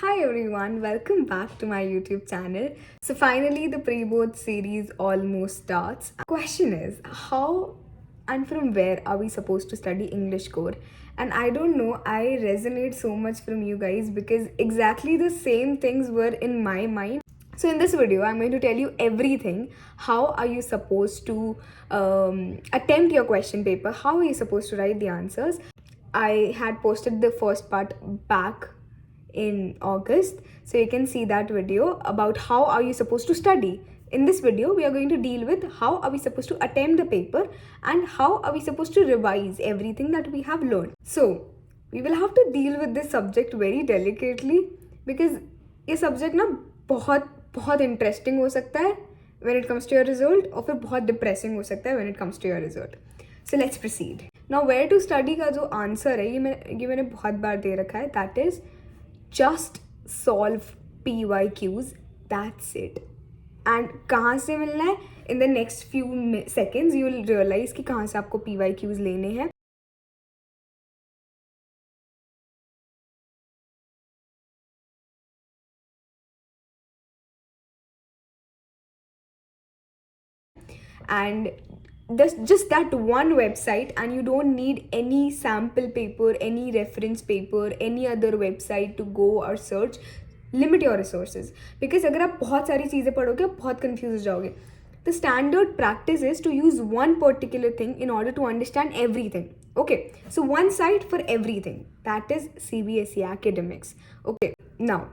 Hi everyone, welcome back to my YouTube channel. So finally the pre-board series almost starts. Question is, how and from where are we supposed to study English core? And I don't know, I resonate so much from you guys because exactly the same things were in my mind. So in this video, I'm going to tell you everything. How are you supposed to attempt your question paper? How are you supposed to write the answers? I had posted the first part back in August, so you can see that video about how are you supposed to study. In this video, we are going to deal with how are we supposed to attempt the paper and how are we supposed to revise everything that we have learned. So we will have to deal with this subject very delicately because ये subject ना बहुत बहुत interesting हो सकता है when it comes to your result और फिर बहुत depressing हो सकता है when it comes to your result. So let's proceed. Now where to study का जो answer है ये मैंने बहुत बार दे रखा है, that is just solve PYQs, that's it. And कहाँ से मिलना है? In the next few seconds you will realize कि कहाँ से आपको PYQs लेने हैं. And just that one website, and you don't need any sample paper, any reference paper, any other website to go or search. Limit your resources because अगर आप बहुत सारी चीज़ें पढ़ोगे आप बहुत confused हो जाओगे. The standard practice is to use one particular thing in order to understand everything. Okay, so one site for everything. That is CBSE academics. Okay, now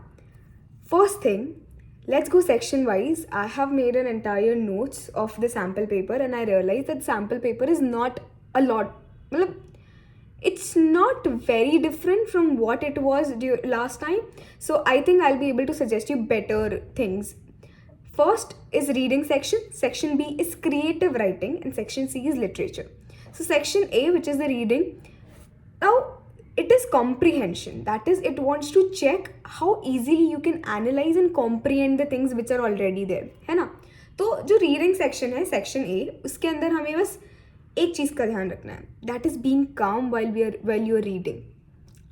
first thing, let's go section wise. I have made an entire notes of the sample paper and I realized that sample paper is not a lot. It's not very different from what it was last time. So I think I'll be able to suggest you better things. First is reading section. Section B is creative writing and section C is literature. So section A, which is the reading, now it is comprehension. That is, it wants to check how easily you can analyze and comprehend the things which are already there, है ना? तो जो reading section है section A, उसके अंदर हमें बस एक चीज़ का ध्यान रखना है, दैट इज बीइंग काम while you are reading.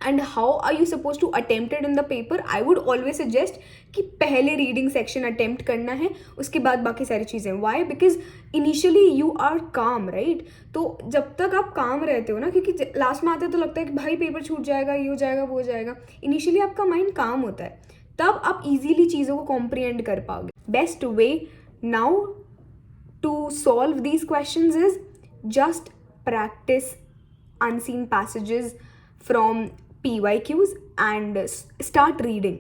And how are you supposed to attempt it in the paper? I would always suggest कि पहले रीडिंग सेक्शन अटेम्प्ट करना है, उसके बाद बाकी सारी चीज़ें. Why? Because initially you are calm, right? तो जब तक आप काम रहते हो ना, क्योंकि लास्ट में आते तो लगता है कि भाई पेपर छूट जाएगा, ये हो जाएगा, वो हो जाएगा. इनिशियली आपका माइंड काम होता है, तब आप इजीली चीज़ों को कॉम्प्रिहेंड कर पाओगे. Best way now to solve these questions is just practice unseen passages from PYQs and start reading.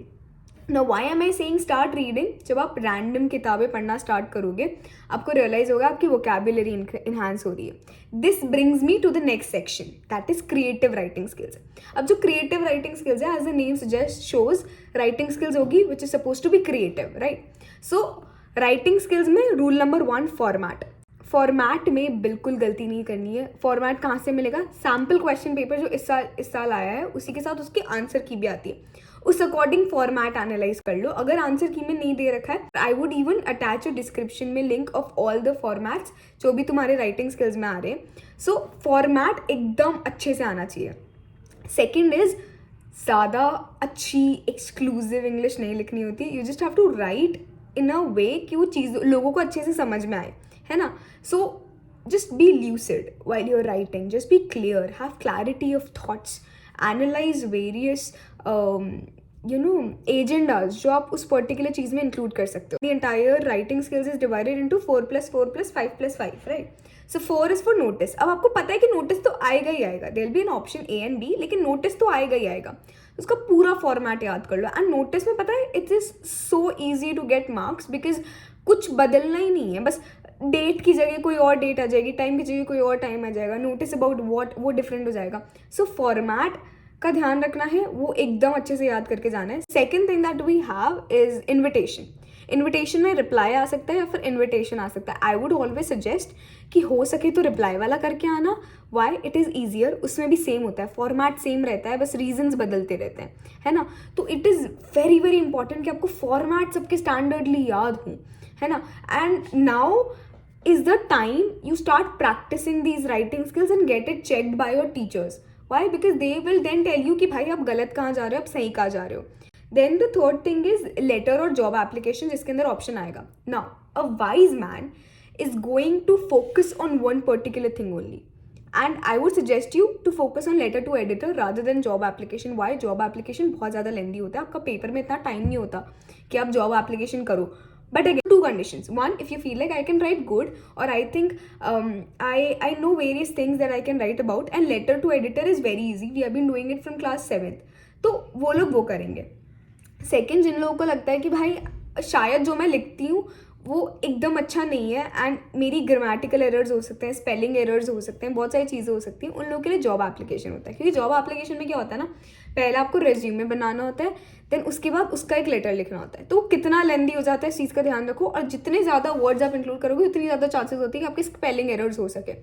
Now why am I saying start reading? जब आप रैंडम किताबें पढ़ना स्टार्ट करोगे आपको रियलाइज होगा आपकी वोकैबुलरी इन्हांस हो रही है. This brings me to the next section, that is creative writing skills. अब जो क्रिएटिव राइटिंग स्किल्स है, as the name suggest shows, writing skills होगी which is suppose to be creative, right? So writing skills में rule number 1, format. Format में बिल्कुल गलती नहीं करनी है. फॉर्मेट कहाँ से मिलेगा? सैम्पल क्वेश्चन पेपर जो इस साल आया है उसी के साथ उसके आंसर की भी आती है, उस अकॉर्डिंग फॉर्मेट एनालाइज कर लो. अगर आंसर की में नहीं दे रखा है, I would even attach a description में link of all the formats जो भी तुम्हारे राइटिंग स्किल्स में आ रहे हैं. सो फॉर्मेट एकदम अच्छे से आना चाहिए. सेकेंड इज, ज़्यादा अच्छी एक्सक्लूसिव इंग्लिश नहीं लिखनी होती. You just have to write in a way कि वो चीज़ लोगों को अच्छे से समझ में आए, है ना? सो just be lucid while you're writing, just be clear, have clarity of thoughts, analyze various agendas जो आप उस पर्टिकुलर चीज़ में इंक्लूड कर सकते हो. The entire writing skills is divided into 4+4+5+5, right? So 4 is for notice. अब आपको पता है कि नोटिस तो आएगा ही आएगा, there will be an option A and B, लेकिन नोटिस तो आएगा ही आएगा. उसका पूरा फॉर्मेट याद कर लो. एंड नोटिस में पता है it is so easy to get marks because कुछ बदलना ही नहीं है, बस डेट की जगह कोई और डेट आ जाएगी, टाइम की जगह कोई और टाइम आ जाएगा, नोटिस अबाउट व्हाट वो डिफरेंट हो जाएगा. सो फॉर्मेट का ध्यान रखना है, वो एकदम अच्छे से याद करके जाना है. Second thing that we have is invitation. Invitation में रिप्लाई आ सकता है या फिर इन्विटेशन आ सकता है. आई वुड ऑलवेज सजेस्ट कि हो सके तो रिप्लाई वाला करके आना. वाई? It is easier. उसमें भी सेम होता है, फॉर्मेट सेम रहता है, बस रीजंस बदलते रहते हैं, है ना? तो it is very very important कि आपको फॉर्मेट सबके स्टैंडर्डली याद हों, है ना? And now is the time you start practicing these writing skills and get it checked by your teachers. Why? Because they will then tell you कि भाई आप गलत कहाँ जा रहे हो, आप सही कहाँ जा रहे हो. Then the third thing is letter और जॉब एप्लीकेशन, जिसके अंदर ऑप्शन आएगा. Now a wise man is going to focus on one particular thing only, and I would suggest you to focus on letter to editor rather than job application. Why? Job application बहुत ज़्यादा लेंदी होता है, आपका paper में इतना time नहीं होता कि आप जॉब एप्लीकेशन करो. But again, two conditions. One, if you feel like I can write good, or I think I know various things that I can write about, and letter to editor is very easy. We have been doing it from class 7th. तो वो लोग वो करेंगे. Second, जिन लोगों को लगता है कि भाई शायद जो मैं लिखती हूँ वो एकदम अच्छा नहीं है एंड मेरी ग्रामेटिकल एरर्स हो सकते हैं, स्पेलिंग एरर्स हो सकते हैं, बहुत सारी चीज़ें हो सकती हैं, उन लोगों के लिए जॉब एप्लीकेशन होता है. क्योंकि जॉब एप्लीकेशन में क्या होता है ना, पहले आपको रेज्यूमे बनाना होता है, देन उसके बाद उसका एक लेटर लिखना होता है. तो कितना लेंदी हो जाता है, इस चीज़ का ध्यान रखो. और जितने ज़्यादा वर्ड्स आप इंक्लूड करोगे उतनी ज़्यादा चांसेस होती है कि आपके स्पेलिंग एरर्स हो सके.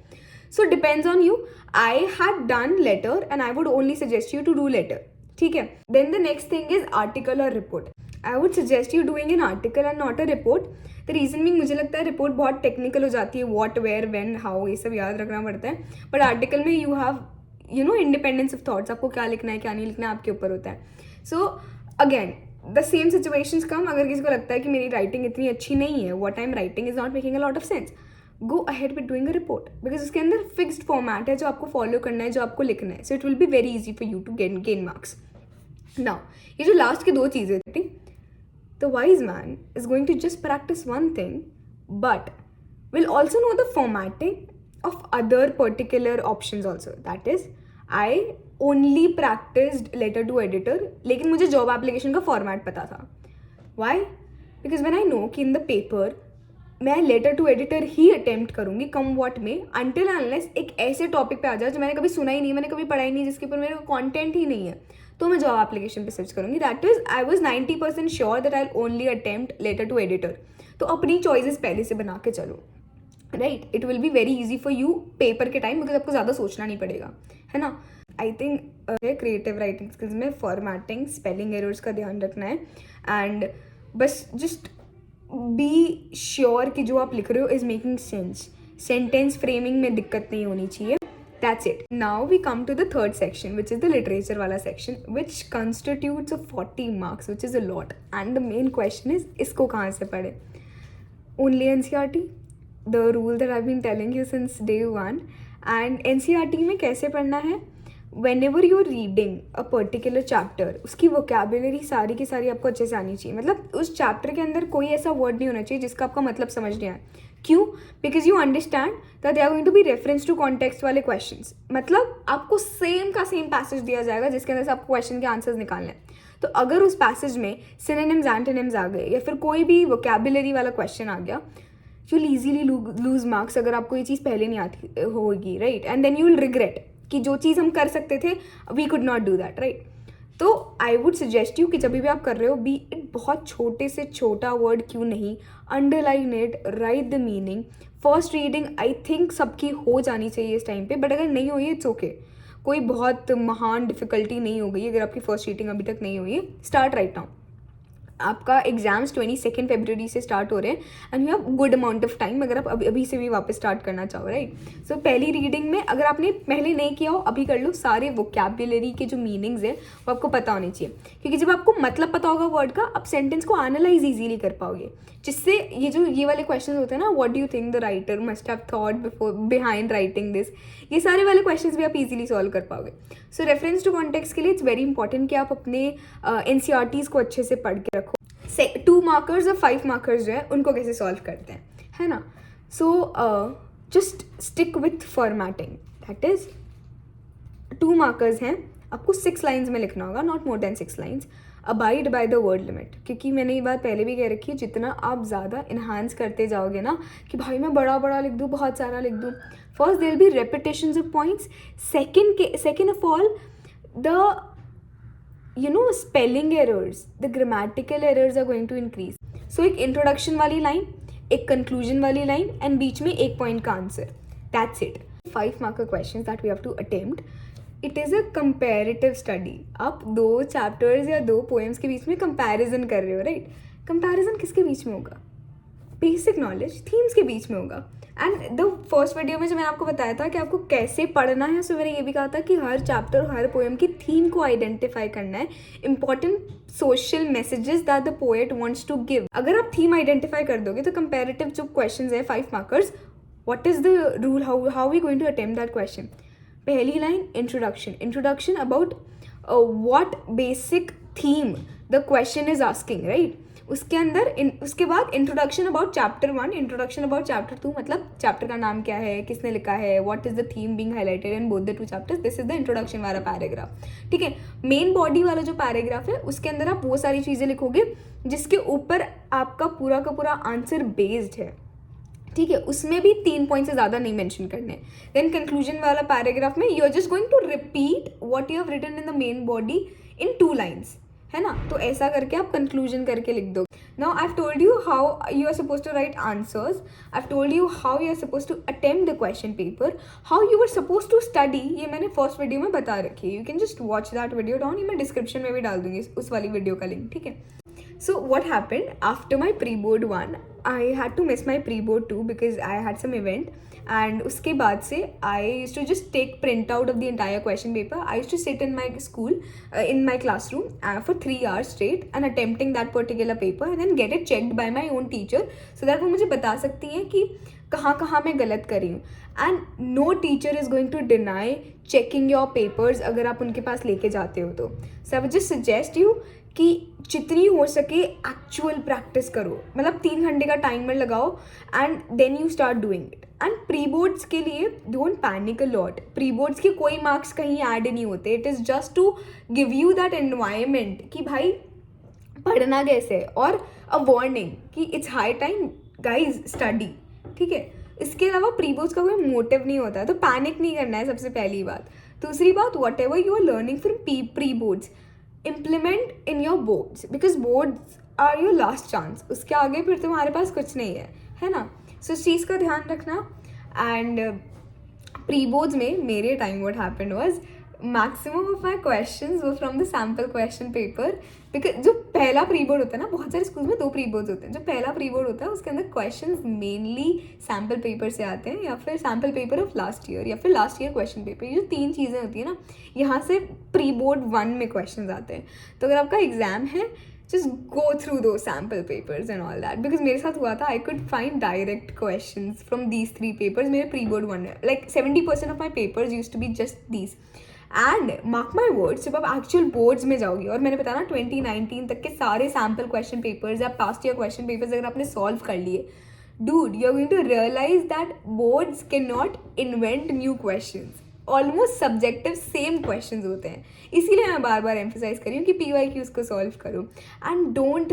So depends on you. I had done letter and I would only suggest you to do letter. ठीक है. Then the next thing is article और report. I would suggest you doing an article and not a report. The reason भी मुझे लगता है report बहुत technical हो जाती है, व्हाट, वेयर, व्हेन, हाउ, ये सब याद रखना पड़ता है. बट आर्टिकल में you have independence of thoughts. आपको क्या लिखना है क्या नहीं लिखना है आपके ऊपर होता है. So again the same situations come. अगर किसी को लगता है कि मेरी राइटिंग इतनी अच्छी नहीं है, what I am writing is not making a lot of sense, go ahead with doing a report, because उसके अंदर फिक्स्ड फॉर्मेट है जो आपको फॉलो करना है, जो आपको लिखना है. So it will be very easy for you to gain marks. Now ये जो लास्ट की दो चीज़ें थी, the wise man is going to just practice one thing but will also know the formatting of other particular options also. That is, I only practiced letter to editor, लेकिन मुझे job application का format पता था. Why? Because when I know कि in the paper मैं letter to editor ही attempt करूँगी come what में, अनटिल अनलेस एक ऐसे टॉपिक पे आ जाए जो मैंने कभी सुना ही नहीं, मैंने कभी पढ़ा ही नहीं, जिसके ऊपर मेरे को कॉन्टेंट ही नहीं है, तो मैं जॉब एप्लीकेशन पे सर्च करूँगी. That is I was 90% sure that I only attempt letter to editor. तो अपनी चॉइसेस पहले से बना के चलो, right. It will be very easy for you paper के टाइम, बिकॉज आपको ज़्यादा सोचना नहीं पड़ेगा, है ना. I think creative writing skills में फॉर्मेटिंग, स्पेलिंग एरर्स का ध्यान रखना है, एंड बस जस्ट बी श्योर कि जो आप लिख रहे हो is making sense. Sentence framing में दिक्कत नहीं होनी चाहिए. That's it. Now we come to the third section, which is the literature wala section, which constitutes of 40 marks, which is a lot. And the main question is, इसको कहाँ से पढ़े? Only NCERT. The rule that I've been telling you since day one. And NCERT में कैसे पढ़ना है? Whenever you're reading a particular chapter, उसकी vocabulary सारी की सारी आपको अच्छे से आनी चाहिए. मतलब उस chapter के अंदर कोई ऐसा word नहीं होना चाहिए जिसका आपका मतलब समझ नहीं आए. क्यों? Because you understand that they are going to be reference to context वाले क्वेश्चंस. मतलब आपको सेम का सेम पैसेज दिया जाएगा जिसके अंदर से आपको क्वेश्चन के आंसर्स निकालने हैं. तो अगर उस पैसेज में सिनोनिम्स, एंटोनिम्स आ गए या फिर कोई भी वोकैबुलरी वाला क्वेश्चन आ गया, you will easily lose marks अगर आपको ये चीज़ पहले नहीं आती होगी, right. And then you will regret कि जो चीज़ हम कर सकते थे we could not do that, right. तो आई वुड सजेस्ट यू कि जब भी आप कर रहे हो, बी इट बहुत छोटे से छोटा वर्ड क्यों नहीं, underline it, right the meaning. First reading I think सबकी हो जानी चाहिए इस टाइम पे, बट अगर नहीं हुई इट्स ओके. कोई बहुत महान डिफिकल्टी नहीं हो गई अगर आपकी फर्स्ट रीडिंग अभी तक नहीं हुई है. Start right now. आपका एग्जाम्स 22 फरवरी से स्टार्ट हो रहे हैं and you have good amount of time अगर आप अभी से भी वापस स्टार्ट करना चाहो, राइट. सो पहली रीडिंग में अगर आपने पहले नहीं किया हो अभी कर लो. सारे वोकैबुलरी के जो मीनिंग्स है वो आपको पता होने चाहिए, क्योंकि जब आपको मतलब पता होगा वर्ड का, आप सेंटेंस को एनालाइज इजीली कर पाओगे. जिससे ये वाले क्वेश्चन होते हैं ना, what do you think the writer must have thought before behind writing this, ये सारे वाले क्वेश्चंस भी आप इजीली सॉल्व कर पाओगे. सो रेफरेंस टू कॉन्टेक्स्ट के लिए इट्स वेरी इंपॉर्टेंट कि आप अपने NCERTs को अच्छे से पढ़ के रखो. 2 मार्कर्स और 5 मार्कर्स जो है उनको कैसे सॉल्व करते हैं, है ना. So just stick with formatting. That is 2 markers हैं, आपको 6 लाइन्स में लिखना होगा, not more than 6 lines. Abide by the word limit, क्योंकि मैंने ये बात पहले भी कह रखी है, जितना आप ज़्यादा इन्हांस करते जाओगे ना कि भाई मैं बड़ा बड़ा लिख दूँ, बहुत सारा लिख दूँ, first there will be repetitions of points. Second of all the spelling errors, the grammatical errors are going to increase. So एक introduction वाली line, एक conclusion वाली line and बीच में एक point का answer. That's it. 5 marker questions that we have to attempt. It is a comparative study. आप 2 chapters या 2 poems के बीच में comparison कर रहे हो, right? Comparison किसके बीच में होगा? बेसिक नॉलेज थीम्स के बीच में होगा। एंड द फर्स्ट वीडियो में जो मैंने आपको बताया था कि आपको कैसे पढ़ना है, उसमें मैंने ये भी कहा था कि हर चैप्टर, हर पोएम की थीम को आइडेंटिफाई करना है, important social messages that the poet wants to give. अगर आप थीम आइडेंटिफाई कर दोगे तो कंपैरेटिव जो क्वेश्चंस है 5 markers, what is the rule, how we going to attempt that question. पहली line introduction about what basic theme the question is asking, right. उसके अंदर उसके बाद introduction about chapter 1, introduction about chapter 2, मतलब chapter का नाम क्या है, किसने लिखा है, what is the theme being highlighted in both the 2 chapters, this is the introduction वाला पैराग्राफ, ठीक है। मेन बॉडी वाला जो पैराग्राफ है उसके अंदर आप वो सारी चीज़ें लिखोगे जिसके ऊपर आपका पूरा का पूरा आंसर बेस्ड है, ठीक है। उसमें भी 3 पॉइंट से ज़्यादा नहीं मेंशन करने। देन कंक्लूजन वाला पैराग्राफ में you are just going to repeat what you have written in the main body in 2 lines, है ना। तो ऐसा करके आप कंक्लूजन करके लिख दो। Now I have told you how you are suppose to write answers, I have told you how you are suppose to attempt the question paper, how you are suppose to study, ये मैंने first video में बता रखी है। You can just watch that video down, ये मैं description में भी डाल दूंगी उस वाली वीडियो का लिंक, ठीक है। So what happened after my pre-board 1, I had to miss my pre-board 2 because I had some event, and उसके बाद से I used to just take print out of the entire question paper. I used to sit in my school, in my classroom for 3 hours straight and attempting that particular paper and then get it checked by my own teacher so that वो मुझे बता सकती हैं कि कहाँ कहाँ मैं गलत कर रही हूँ। And no teacher is going to deny checking your papers अगर आप उनके पास लेके जाते हो तो। So I would just suggest you कि जितनी हो सके एक्चुअल प्रैक्टिस करो, मतलब 3 घंटे का टाइमर लगाओ and then you start doing it. And pre boards के लिए don't panic a lot, pre boards के कोई मार्क्स कहीं ऐड नहीं होते, it is just to give you that environment कि भाई पढ़ना कैसे है, और अ वार्निंग कि it's high time guys study, ठीक है। इसके अलावा प्री बोर्ड्स का कोई मोटिव नहीं होता है, तो पैनिक नहीं करना है, सबसे पहली बात। दूसरी बात, whatever you are learning from pre boards implement in your boards, because boards are your last chance, उसके आगे फिर तुम्हारे पास कुछ नहीं है ना। सो इस चीज़ का ध्यान रखना। एंड प्री बोर्ड्स में मेरे time what happened was maximum of my questions वो from the sample question paper, because जो पहला प्री बोर्ड होता है ना, बहुत सारे स्कूल में 2 प्री बोर्ड्स होते हैं, जो पहला प्री बोर्ड होता है उसके अंदर क्वेश्चंस मेनली सैम्पल पेपर से आते हैं, या फिर sample paper of last year, या फिर लास्ट ईयर क्वेश्चन पेपर। ये जो 3 चीज़ें होती है ना, यहाँ से प्री बोर्ड 1 में क्वेश्चन आते हैं। तो अगर आपका एग्जाम है, just go through those sample papers and all that, because मेरे साथ हुआ था, I could find direct questions from these 3 papers मेरे pre-board 1 में, like 70% of my papers used to be just these। And mark my words, जब आप actual boards में जाओगे, और मैंने बताया ना 2019 तक के सारे सैम्पल क्वेश्चन पेपर्स या पास्ट ईयर क्वेश्चन पेपर्स अगर आपने सॉल्व कर लिए, dude, you are going to realize that boards cannot invent new questions. Almost subjective same questions होते हैं, इसीलिए मैं बार बार एम्फेसाइज कर रही हूँ कि PYQs को सॉल्व करो and don't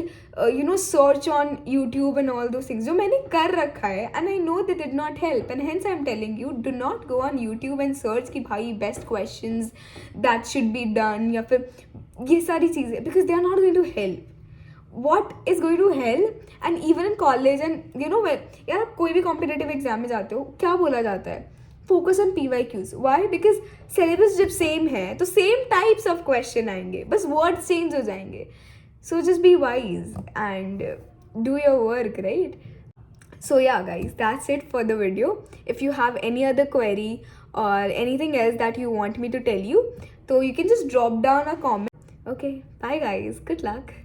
search on YouTube and all those things, जो मैंने कर रखा है and I know they did not help, and hence I am telling you, do not go on YouTube and search कि भाई best questions that should be done, या फिर ये सारी चीज़ें, because they are not going to help. What is going to help, and even in college and you know यार कोई भी कॉम्पिटेटिव एग्जाम में जाते हो, क्या बोला जाता है, focus on PYQs। Why? Because syllabus जब सेम है तो सेम टाइप्स ऑफ क्वेश्चन आएंगे, बस वर्ड्स चेंज हो जाएंगे। So just be wise and do your work, right? So yeah guys, that's it for the video. If you have any other query or anything else that you want me to tell you, so you can just drop down a comment. Okay, bye guys, good luck.